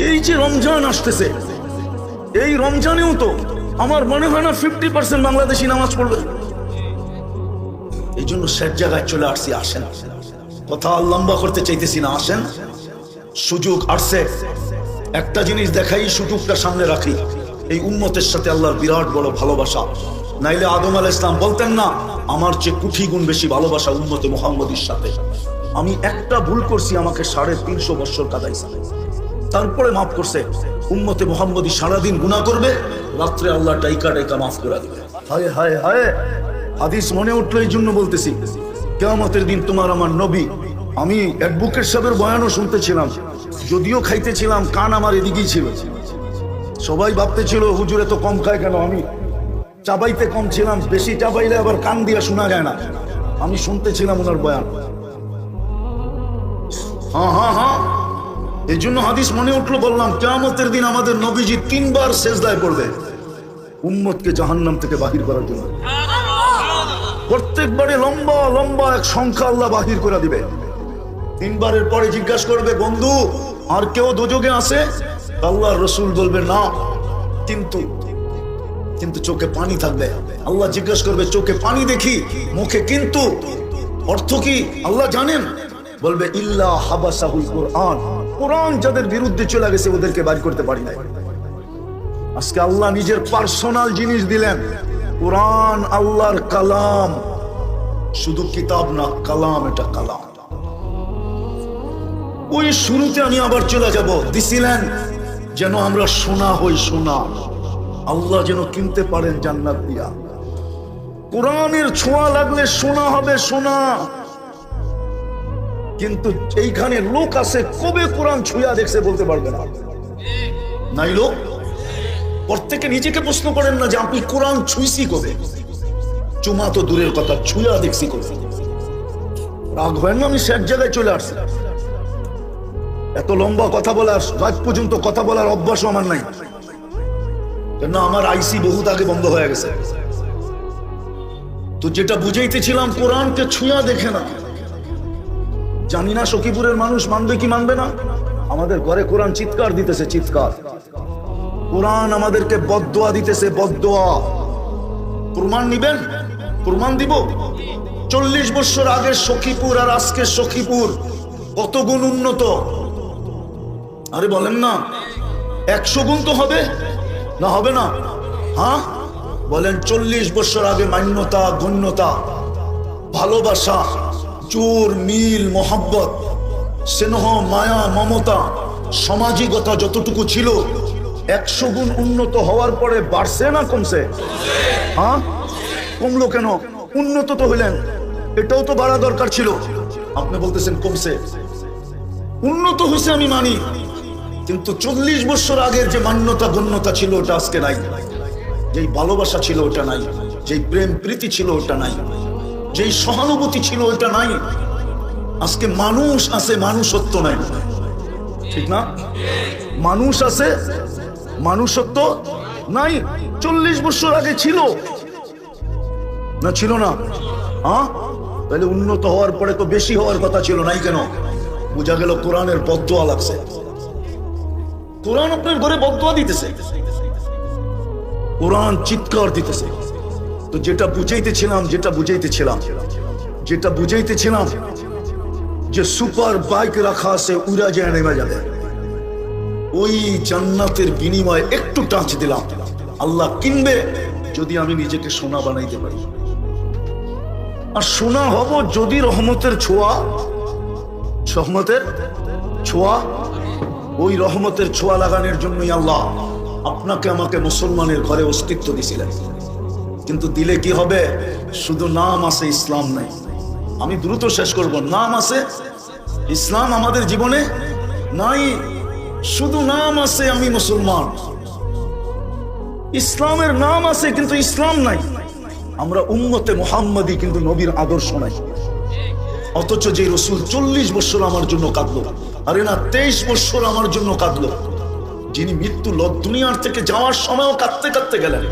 এই যে রমজান আসতেছে, এই রমজানেও তো আমার মনে হয় না 50% বাংলাদেশি নামাজ পড়বে। এই জন্য শেষ জায়গায় চলে আসছি। আসেন, কথা লম্বা করতে চাইতেছি না, আসেন, সুযোগ আসছে, একটা জিনিস দেখাই, সুযোগটা সামনে রাখি। এই উম্মতের সাথে আল্লাহর বিরাট বড় ভালোবাসা। নাইলে আদম আলাইহিস সালাম বলতেন না, আমার চেয়ে কোটি গুণ বেশি ভালোবাসা উম্মতে মুহাম্মদীর সাথে। আমি একটা ভুল করছি, আমাকে 350 বছর কাদাইছে, তারপরে মাফ করছে। উম্মতে মুহাম্মদী সারাদিন গুনাহ করবে, রাত্রে আল্লাহ ডাইকা ডাইকা মাফ করে দিবে। হায় হায় হায়, হাদিস মনে উঠলো, এই জন্য বলতেছি, কিয়ামতের দিন তোমার আমার নবী। আমি অ্যাডভোকেট সাহেবের বয়ানও শুনতেছিলাম, যদিও খাইতেছিলাম, কান আমার এদিকেই ছিল। সবাই ভাবতেছিল হুজুরে তো কম খায় কেন, আমি চাবাইতে কম ছিলাম, বেশি চাবাইলে আবার কান দিয়ে শোনা যায় না। আমি শুনতেছিলাম ওনার বয়ান। হ্যাঁ হ্যাঁ হ্যাঁ, এই জন্য হাদিস মনে উঠলো, বললাম কিয়ামতের দিন আমাদের নবীজি 3 বার সেজদায় পড়বে উম্মতকে জাহান্নাম থেকে বাহির করার জন্য। প্রত্যেকবারে লম্বা লম্বা এক সংখ্যা আল্লাহ বাহির করে দিবে। 3 বারের পরে জিজ্ঞাসা করবে, বন্ধু আর কেউ দোজখে আছে? আল্লাহর রাসূল বলবে না, কিন্তু চোখে পানি থাকবে। আল্লাহ জিজ্ঞাসা করবে, চোখে পানি দেখি, মুখে কিন্তু, অর্থ কি আল্লাহ জানেন? বলবে ইল্লা হাবাসাহুল কুরআন, কোরআন যাদের বিরুদ্ধে চলে গেছে ওদেরকে বাইর করতে পারি নাই। আজকে আল্লাহ নিজের পার্সোনাল জিনিস দিলেন, কোরআন আল্লাহর কালাম, শুধু কিতাব না, কালাম, এটা কালাম। ওই শুরুতে আমি আবার চলে যাব, দিছিলেন যেন আমরা সোনা হই, সোনা আল্লাহ যেন কিনতে পারেন জান্নাত দিয়া। কোরআনের ছোঁয়া লাগলে সোনা হবে, সোনা। কিন্তু এইখানে লোক আছে কবে কোরআন ছুঁয়া দেখছে বলতে পারবে না, নাই লোক। প্রত্যেকে নিজেকে প্রশ্ন করেন না যে আপনি কোরআন ছুঁইছি কবে? চুমা তো দূরের কথা, ছুঁয়া দেখছি কবে? রাগ হয় না, আমি শেষ জায়গায় চলে আসছি। এত লম্বা কথা বলার, রাত পর্যন্ত কথা বলার অভ্যাসও আমার নাই, কেন আমার আইসি বহুত আগে বন্ধ হয়ে গেছে। তো যেটা বুঝাইতেছিলাম, কোরআনকে ছুঁয়া দেখে না। জানি না সখীপুরের মানুষ মানবে কি মানবে না। আমাদের ঘরে কোরআন চিৎকার দিতেছে, চিৎকার। কোরআন আমাদেরকে বদদোয়া দিতেছে, বদদোয়া। প্রমাণ নিবেন? প্রমাণ দিব। 40 বছর আগের সখীপুর আর আজকের সখীপুর কত গুণ উন্নত। আরে বলেন না, 100 গুণ তো হবে না, হবে না? হ্যাঁ বলেন, 40 বছর আগে মান্যতা, গণ্যতা, ভালোবাসা, জোর, মিল, মোহাব্বত, স্নেহ, মায়া, মমতা, সামাজিকতা যতটুকু ছিল, 100 গুণ উন্নত হওয়ার পরে বাড়ছে না কমছে? হ্যাঁ, কমলো কেন? উন্নত তো হইলেন, এটাও তো বাড়া দরকার ছিল। আপনি বলতেছেন কমছে। উন্নত হয়েছে আমি মানি, কিন্তু 40 বছর আগের যে মান্যতা, গণ্যতা ছিল ওটা আজকে নাই। যেই ভালোবাসা ছিল ওটা নাই, যেই প্রেম প্রীতি ছিল ওটা নাই, যেই সহানুভূতি ছিল ওটা নাই। আজকে মানুষ আছে, মানুষত্ব নাই, ঠিক না? মানুষ আছে, মানুষত্ব নাই। 40 বছর আগে ছিল না, ছিল না? হ্যাঁ, তাহলে উন্নত হওয়ার পরে তো বেশি হওয়ার কথা ছিল, নাই কেন? বোঝা গেল কোরআনের বদদোয়া লাগছে। কোরআন আপনার ঘরে বদদোয়া দিতেছে, কোরআন চিৎকার দিতেছে। তো যেটা বুঝাইতেছিলাম যে সুপার বাইক রাখা আছে, উড়া যায় নেমে যাবে। ওই জান্নাতের বিনিময়ে একটু টাচ দিলাম, আল্লাহ কিনবে যদি আমি নিজেকে সোনা বানাইতে পারি। আর সোনা হব যদি রহমতের ছোঁয়া, রহমতের ছোঁয়া, ওই রহমতের ছোঁয়া লাগানোর জন্যই আল্লাহ আপনাকে আমাকে মুসলমানের ঘরে অস্তিত্ব দিছিলেন। কিন্তু দিলে কি হবে? শুধু নাম আছে, ইসলাম নাই। আমি দ্রুত শেষ করব। নাম আছে, ইসলাম আমাদের জীবনে নাই। শুধু নাম আছে, আমি মুসলমান। ইসলামের নাম আছে কিন্তু ইসলাম নাই। আমরা উম্মতে মুহাম্মাদি, কিন্তু নবীর আদর্শ নাই। অথচ যে রসুল 40 বছর আমার জন্য কাঁদলো, আরে না 23 বছর আমার জন্য কাঁদলো, যিনি মৃত্যু দুনিয়ার থেকে যাওয়ার সময়ও কাঁদতে কাঁদতে গেলেন,